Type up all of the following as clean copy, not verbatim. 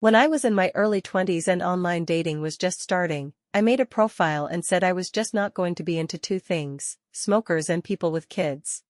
When I was in my early 20s and online dating was just starting, I made a profile and said I was just not going to be into two things, smokers and people with kids.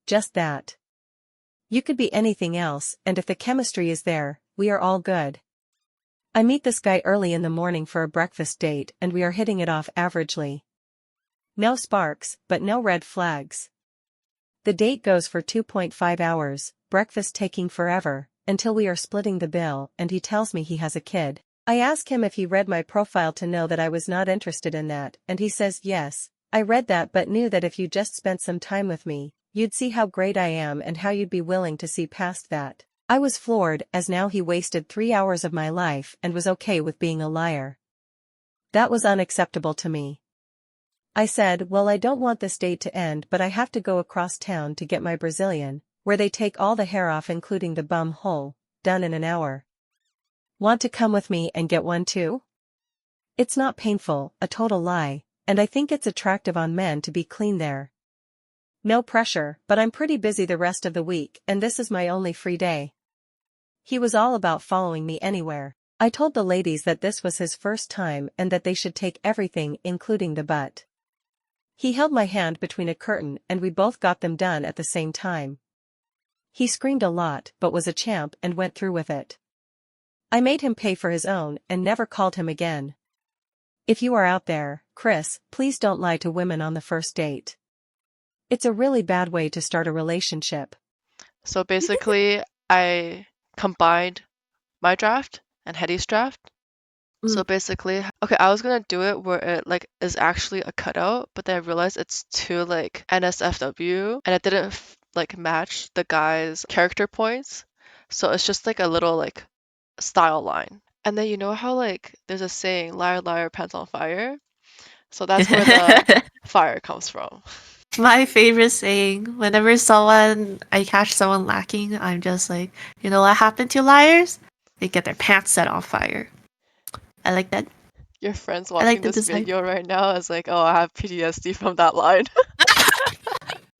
Just that. You could be anything else, and if the chemistry is there, we are all good. I meet this guy early in the morning for a breakfast date and we are hitting it off averagely. No sparks, but no red flags. The date goes for 2.5 hours, breakfast taking forever, until we are splitting the bill and he tells me he has a kid. I ask him if he read my profile to know that I was not interested in that, and he says yes, I read that but knew that if you just spent some time with me, you'd see how great I am and how you'd be willing to see past that. I was floored as now he wasted 3 hours of my life and was okay with being a liar. That was unacceptable to me. I said, well, I don't want this date to end, but I have to go across town to get my Brazilian, where they take all the hair off including the bum hole, done in an hour. Want to come with me and get one too? It's not painful, a total lie, and I think it's attractive on men to be clean there. No pressure, but I'm pretty busy the rest of the week and this is my only free day. He was all about following me anywhere. I told the ladies that this was his first time and that they should take everything including the butt. He held my hand between a curtain and we both got them done at the same time. He screamed a lot but was a champ and went through with it. I made him pay for his own and never called him again. If you are out there, Chris, please don't lie to women on the first date. It's a really bad way to start a relationship. So basically, I combined my draft and Hetty's draft. So Mm. basically, okay, I was gonna do it where it like is actually a cutout, but then I realized it's too like NSFW, and it didn't like match the guy's character points. So it's just like a little like style line. And then you know how like there's a saying, liar, liar, pants on fire? So that's where the fire comes from. My favorite saying, whenever I catch someone lacking, I'm just like, you know what happened to liars? They get their pants set on fire. I like that. Your friend's I watching like the this design. video right now is like, oh, I have PTSD from that line.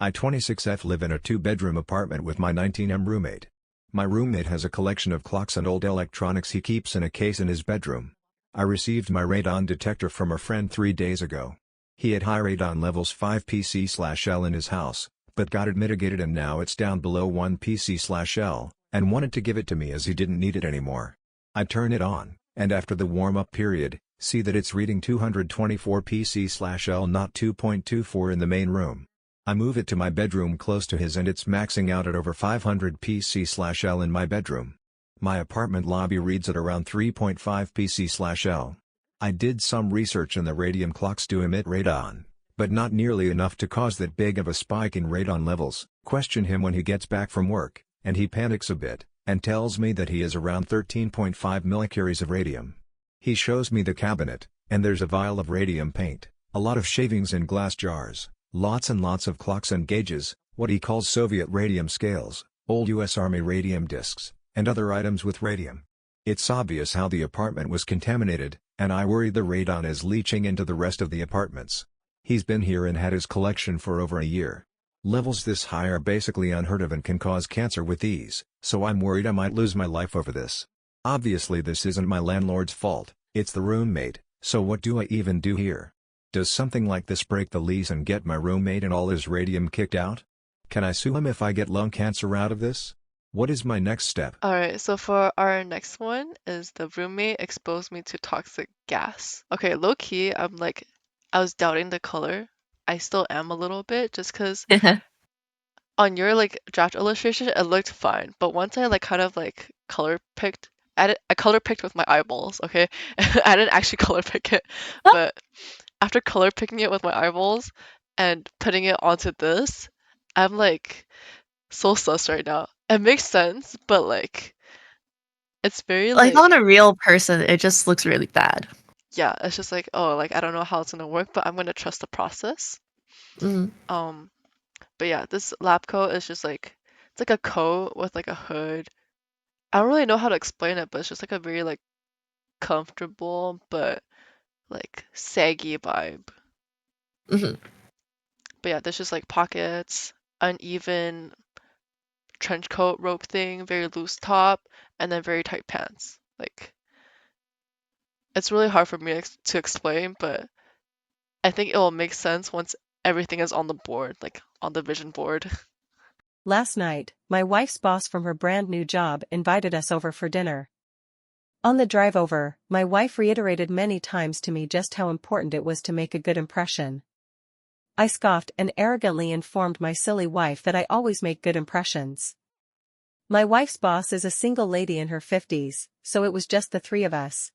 I 26F live in a 2-bedroom apartment with my 19M roommate. My roommate has a collection of clocks and old electronics he keeps in a case in his bedroom. I received my radon detector from a friend 3 days ago. He had high radon levels 5 PC/L in his house, but got it mitigated and now it's down below 1 PC/L, and wanted to give it to me as he didn't need it anymore. I turn it on, and after the warm-up period, see that it's reading 224 PC/L, not 2.24 in the main room. I move it to my bedroom close to his and it's maxing out at over 500 PC/L in my bedroom. My apartment lobby reads at around 3.5 PC/L. I did some research and the radium clocks do emit radon, but not nearly enough to cause that big of a spike in radon levels. Question him when he gets back from work, and he panics a bit, and tells me that he is around 13.5 millicuries of radium. He shows me the cabinet, and there's a vial of radium paint, a lot of shavings in glass jars, lots and lots of clocks and gauges, what he calls Soviet radium scales, old US Army radium discs, and other items with radium. It's obvious how the apartment was contaminated, and I worry the radon is leaching into the rest of the apartments. He's been here and had his collection for over a year. Levels this high are basically unheard of and can cause cancer with ease, so I'm worried I might lose my life over this. Obviously this isn't my landlord's fault, it's the roommate, so what do I even do here? Does something like this break the lease and get my roommate and all his radium kicked out? Can I sue him if I get lung cancer out of this? What is my next step? All right, so for our next one is the roommate exposed me to toxic gas. Okay, low key, I was doubting the color. I still am a little bit, just because on your like draft illustration it looked fine, but once I like kind of like color picked, I color picked with my eyeballs. Okay, I didn't actually color pick it, but after color picking it with my eyeballs and putting it onto this, I'm like so sus right now. It makes sense, but like it's very Like like on a real person, it just looks really bad. yeah, it's just like oh like I don't know how it's gonna work, but I'm gonna trust the process. Mm. Um, but yeah, this lab coat is just like it's like a coat with like a hood. I don't really know how to explain it, but it's just like a very like comfortable but like saggy vibe. Hmm. But yeah, there's just like pockets, uneven trench coat rope thing, very loose top, and then very tight pants. Like, it's really hard for me to explain, but I think it will make sense once everything is on the board, like on the vision board. Last night, my wife's boss from her brand new job invited us over for dinner. On the drive over, my wife reiterated many times to me just how important it was to make a good impression. I scoffed and arrogantly informed my silly wife that I always make good impressions. My wife's boss is a single lady in her 50s, so it was just the three of us.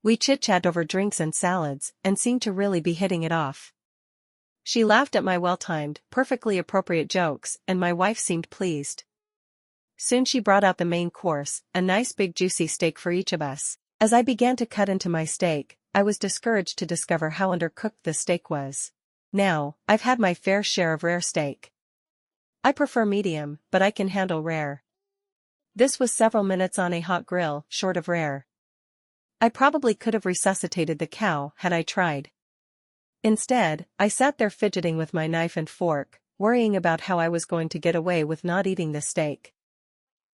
We chit-chat over drinks and salads, and seemed to really be hitting it off. She laughed at my well-timed, perfectly appropriate jokes, and my wife seemed pleased. Soon she brought out the main course, a nice big juicy steak for each of us. As I began to cut into my steak, I was discouraged to discover how undercooked the steak was. Now, I've had my fair share of rare steak. I prefer medium, but I can handle rare. This was several minutes on a hot grill, short of rare. I probably could have resuscitated the cow had I tried. Instead, I sat there fidgeting with my knife and fork, worrying about how I was going to get away with not eating the steak.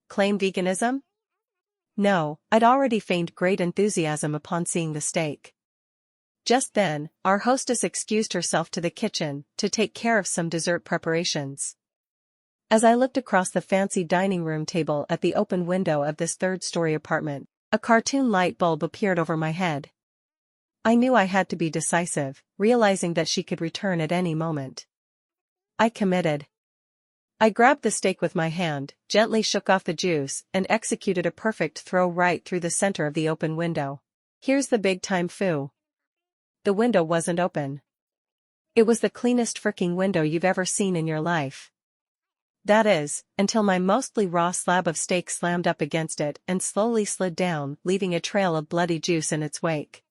Claim veganism? No, I'd already feigned great enthusiasm upon seeing the steak. Just then, our hostess excused herself to the kitchen to take care of some dessert preparations. As I looked across the fancy dining room table at the open window of this third-story apartment, a cartoon light bulb appeared over my head. I knew I had to be decisive, realizing that she could return at any moment. I committed. I grabbed the steak with my hand, gently shook off the juice, and executed a perfect throw right through the center of the open window. Here's the big-time foo. The window wasn't open. It was the cleanest fricking window you've ever seen in your life. That is, until my mostly raw slab of steak slammed up against it and slowly slid down, leaving a trail of bloody juice in its wake.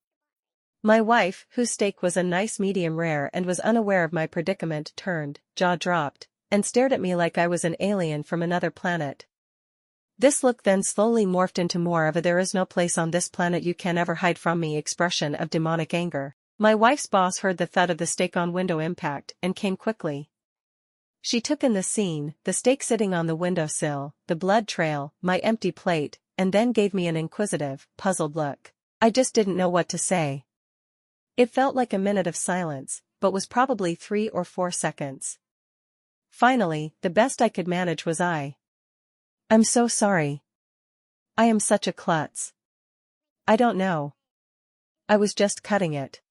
My wife, whose steak was a nice medium rare and was unaware of my predicament, turned, jaw dropped, and stared at me like I was an alien from another planet. This look then slowly morphed into more of a "there is no place on this planet you can ever hide from me" expression of demonic anger. My wife's boss heard the thud of the steak on window impact and came quickly. She took in the scene, the steak sitting on the windowsill, the blood trail, my empty plate, and then gave me an inquisitive, puzzled look. I just didn't know what to say. It felt like a minute of silence, but was probably 3 or 4 seconds. Finally, the best I could manage was "I'm so sorry. I am such a klutz. I don't know. I was just cutting it.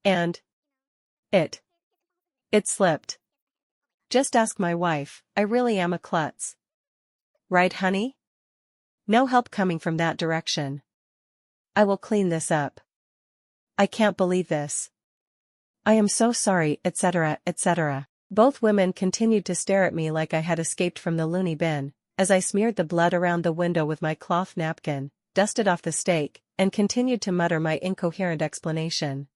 And it slipped. Just ask my wife, I really am a klutz. Right, honey? No help coming from that direction. I will clean this up. I can't believe this. I am so sorry, etc., etc." Both women continued to stare at me like I had escaped from the loony bin, as I smeared the blood around the window with my cloth napkin, dusted off the steak, and continued to mutter my incoherent explanation.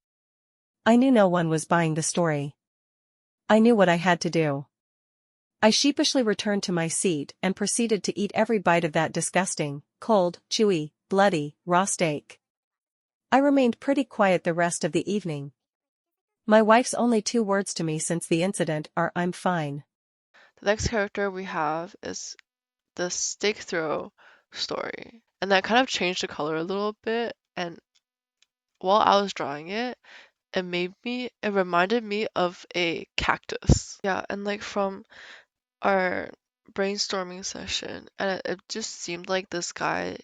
I knew no one was buying the story. I knew what I had to do. I sheepishly returned to my seat and proceeded to eat every bite of that disgusting, cold, chewy, bloody, raw steak. I remained pretty quiet the rest of the evening. My wife's only 2 words to me since the incident are "I'm fine." The next character we have is the steak throw story. And that kind of changed the color a little bit, and while I was drawing it, it reminded me of a cactus. Yeah, and like from our brainstorming session, and it just seemed like this guy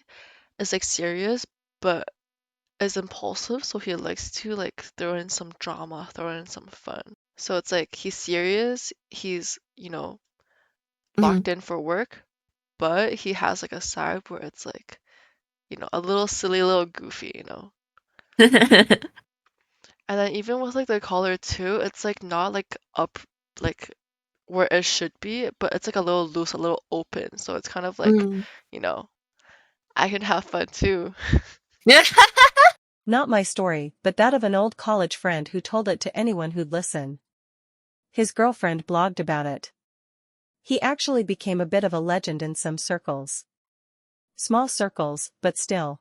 is like serious, but is impulsive, so he likes to like throw in some drama, throw in some fun. So it's like he's serious, he's, locked in for work, but he has like a side where it's like, a little silly, little goofy. And then even with like the collar too, it's like not like up like where it should be, but it's like a little loose, a little open. So it's kind of like, Mm. I can have fun too. Not my story, but that of an old college friend who told it to anyone who'd listen. His girlfriend blogged about it. He actually became a bit of a legend in some circles. Small circles, but still.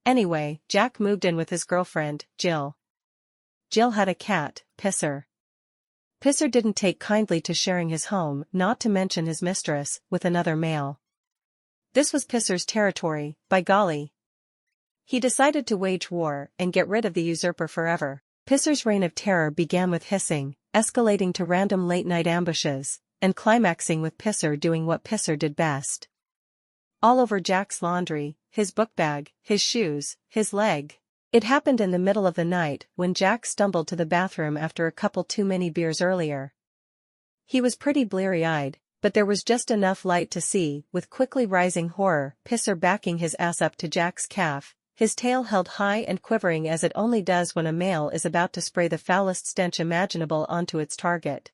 Anyway, Jack moved in with his girlfriend, Jill. Jill had a cat, Pisser. Pisser didn't take kindly to sharing his home, not to mention his mistress, with another male. This was Pisser's territory, by golly. He decided to wage war and get rid of the usurper forever. Pisser's reign of terror began with hissing, escalating to random late-night ambushes, and climaxing with Pisser doing what Pisser did best. All over Jack's laundry, his book bag, his shoes, his leg. It happened in the middle of the night when Jack stumbled to the bathroom after a couple too many beers earlier. He was pretty bleary-eyed, but there was just enough light to see, with quickly rising horror, Pisser backing his ass up to Jack's calf, his tail held high and quivering as it only does when a male is about to spray the foulest stench imaginable onto its target.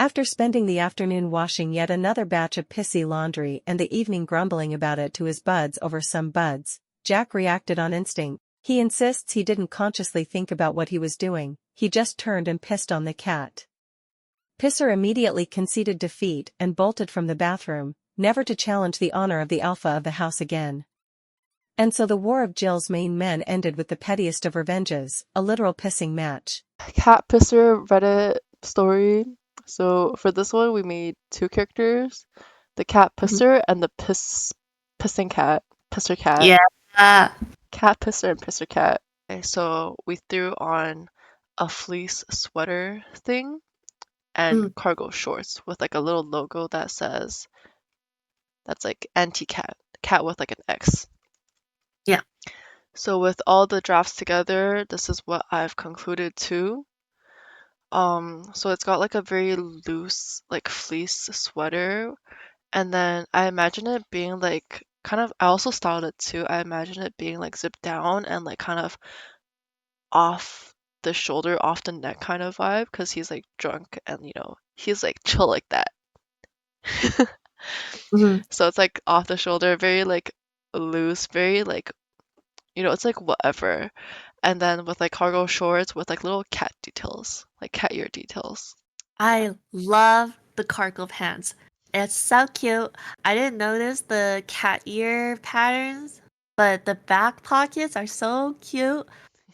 After spending the afternoon washing yet another batch of pissy laundry and the evening grumbling about it to his buds over some buds, Jack reacted on instinct. He insists he didn't consciously think about what he was doing, he just turned and pissed on the cat. Pisser immediately conceded defeat and bolted from the bathroom, never to challenge the honor of the alpha of the house again. And so the war of Jill's main men ended with the pettiest of revenges, a literal pissing match. Cat pisser Reddit story. So for this one, we made two characters, the cat pisser and the pissing cat, pisser cat. Yeah. Cat pisser and pisser cat. Okay, so we threw on a fleece sweater thing and cargo shorts with like a little logo that says, that's like anti-cat, cat with like an X. Yeah. So with all the drafts together, this is what I've concluded to. So it's got like a very loose like fleece sweater, and then I imagine it being like kind of, I also styled it too. I imagine it being like zipped down and like kind of off the shoulder, off the neck kind of vibe, because he's like drunk and he's like chill like that. So it's like off the shoulder, very like loose, very like it's like whatever. And then with like cargo shorts with like little cat details, like cat ear details. I love the cargo pants. It's so cute. I didn't notice the cat ear patterns, but the back pockets are so cute.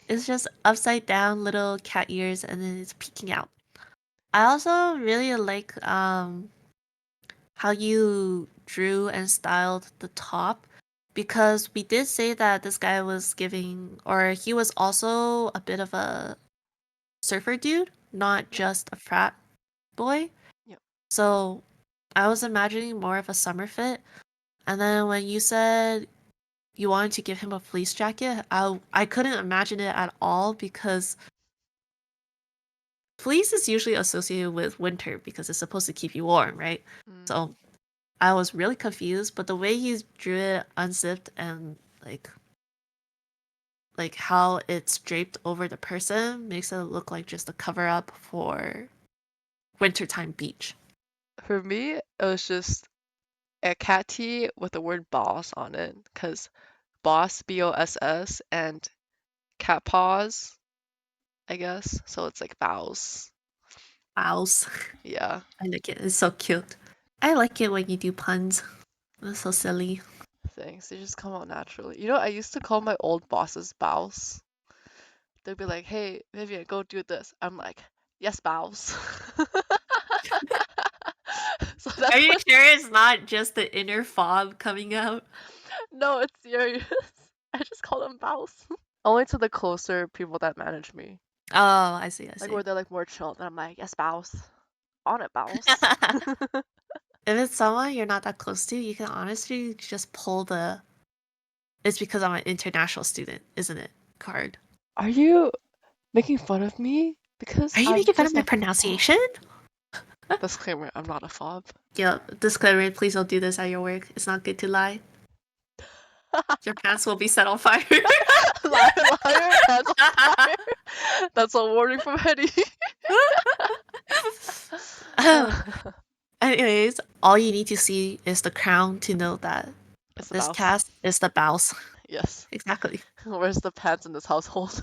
It's just upside down little cat ears and then it's peeking out. I also really like how you drew and styled the top, because we did say that this guy was giving, or he was also a bit of a surfer dude, not just a frat boy. Yep. So I was imagining more of a summer fit. And then when you said you wanted to give him a fleece jacket, I couldn't imagine it at all, because fleece is usually associated with winter because it's supposed to keep you warm, right? So I was really confused, but the way he drew it unzipped and like how it's draped over the person makes it look like just a cover up for wintertime beach. For me, it was just a cat tee with the word boss on it, because boss, BOSS, and cat paws, I guess. So it's like bows. Bows. Yeah. I like it. It's so cute. I like it when you do puns. It's so silly. Thanks. They just come out naturally. I used to call my old bosses bows. They'd be like, "Hey, Vivian, go do this." I'm like, "Yes, bows." So Are you sure it's not just the inner fob coming out? No, it's serious. I just call them bows. Only to the closer people that manage me. Oh, I see. Like where they're like more chill. And I'm like, "Yes, bows. On it, bows." If it's someone you're not that close to, you can honestly just pull the "it's because I'm an international student, isn't it?" card. Are you making fun of me? Because Are you I'm making fun just of my a pronunciation? fob. Disclaimer, I'm not a fob. Yeah, disclaimer, please don't do this at your work. It's not good to lie. Your pants will be set on fire. Liar, liar, pants on fire. That's a warning from Hedy. Anyways, all you need to see is the crown to know that It's the this bows. cast is the bows. Yes. Exactly. Where's the pants in this household?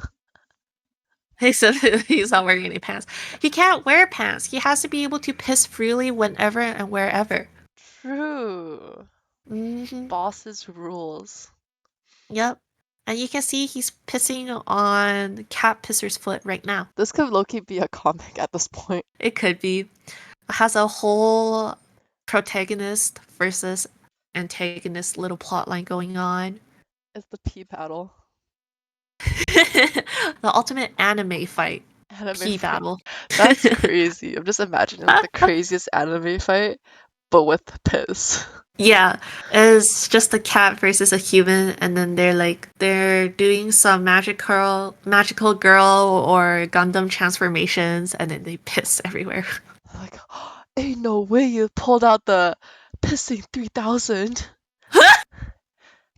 Except he's not wearing any pants. He can't wear pants. He has to be able to piss freely whenever and wherever. True. Mm-hmm. Boss's rules. Yep. And you can see he's pissing on Cat Pisser's foot right now. This could low-key be a comic at this point. It could be. It has a whole protagonist versus antagonist little plot line going on. It's the pee battle. The ultimate anime fight. Anime Pee fight. battle. That's crazy. I'm just imagining like, the craziest anime fight, but with piss. Yeah, it's just a cat versus a human, and then they're doing some magical girl or Gundam transformations, and then they piss everywhere. Like, ain't no way you pulled out the pissing 3000.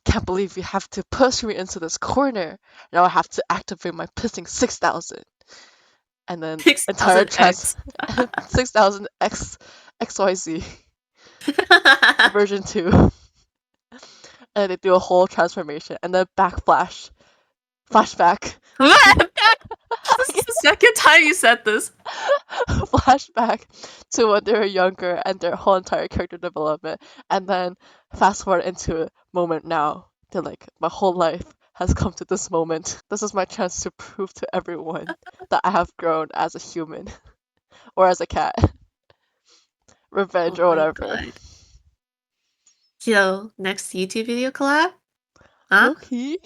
Can't believe you have to push me into this corner. Now I have to activate my pissing 6000. And then 6,000 entire X. 6000 XYZ version 2. And they do a whole transformation and then flashback. This is the second time you said this. Flashback to when they were younger and their whole entire character development, and then fast forward into a moment now. They're like, my whole life has come to this moment. This is my chance to prove to everyone that I have grown as a human or as a cat. Revenge or Oh my whatever. God. Yo, next YouTube video collab? Huh? Okay.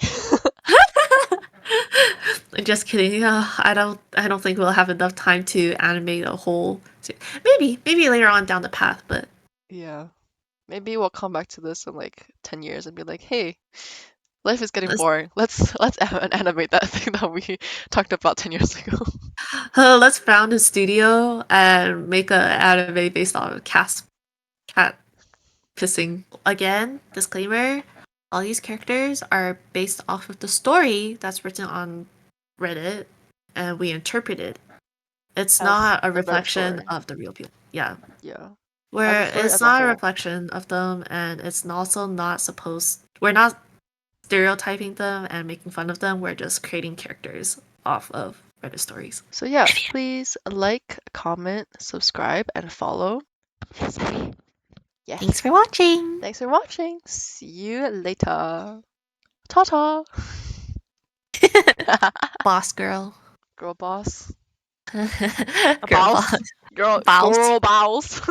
Just kidding. I don't think we'll have enough time to animate a whole. Maybe later on down the path, but Yeah. Maybe we'll come back to this in like 10 years and be like, hey, life is getting Let's- boring. Let's animate that thing that we talked about 10 years ago. let's found a studio and make an anime based on cat pissing. Again, disclaimer: all these characters are based off of the story that's written on Reddit, and we interpret it. It's As not a the dark reflection story. of the real people. Yeah. Yeah. Where story it's as a not a whole. reflection of them, and it's also not supposed. We're not stereotyping them and making fun of them. We're just creating characters off of Reddit stories. So yeah, please like, comment, subscribe, and follow. Yes. Thanks for watching. Thanks for watching. See you later. Ta-ta. Boss girl. Girl boss. Girl Boss. boss. Girl Boss. girl boss.